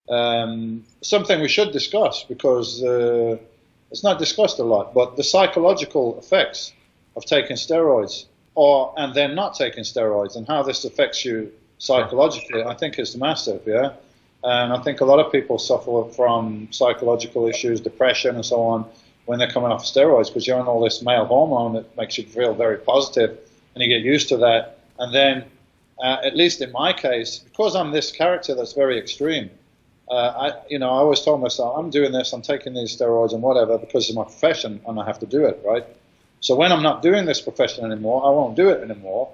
Something we should discuss because it's not discussed a lot, but the psychological effects of taking steroids and then not taking steroids and how this affects you psychologically, I think is massive, yeah? And I think a lot of people suffer from psychological issues, depression and so on, when they're coming off steroids because you're on all this male hormone that makes you feel very positive and you get used to that. And then, at least in my case, because I'm this character that's very extreme, I always told myself, I'm doing this, I'm taking these steroids and whatever because it's my profession and I have to do it, right? So when I'm not doing this profession anymore, I won't do it anymore.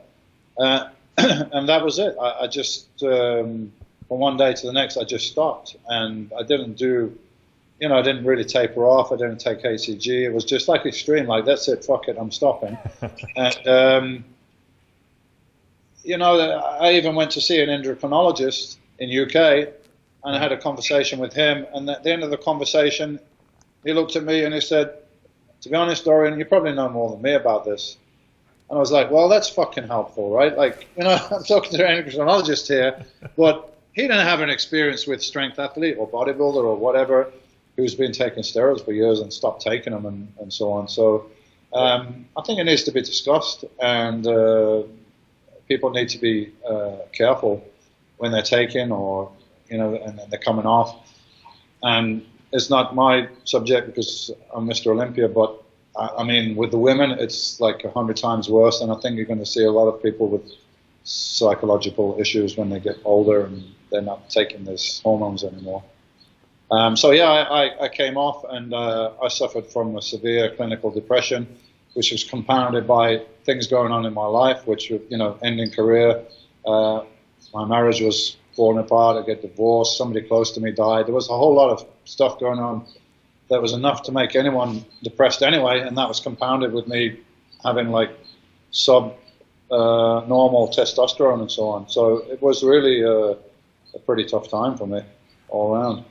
And that was it. I just, from one day to the next, I just stopped. And I didn't do, I didn't really taper off. I didn't take ACG. It was just like extreme, like, that's it, fuck it, I'm stopping. And, I even went to see an endocrinologist in UK, and I had a conversation with him. And at the end of the conversation, he looked at me and he said, to be honest, Dorian, you probably know more than me about this. And I was like, well, that's fucking helpful, right? Like, I'm talking to an endocrinologist here, but he didn't have an experience with strength athlete or bodybuilder or whatever who's been taking steroids for years and stopped taking them and so on. So I think it needs to be discussed, and people need to be careful when they're taking or, and they're coming off. And it's not my subject because I'm Mr. Olympia, but I mean, with the women, it's like 100 times worse. And I think you're going to see a lot of people with psychological issues when they get older and they're not taking these hormones anymore. So yeah, I came off, and I suffered from a severe clinical depression, which was compounded by things going on in my life, which were, ending career. My marriage was falling apart. I get divorced. Somebody close to me died. There was a whole lot of stuff going on that was enough to make anyone depressed anyway, and that was compounded with me having like normal testosterone and so on. So it was really a pretty tough time for me all around.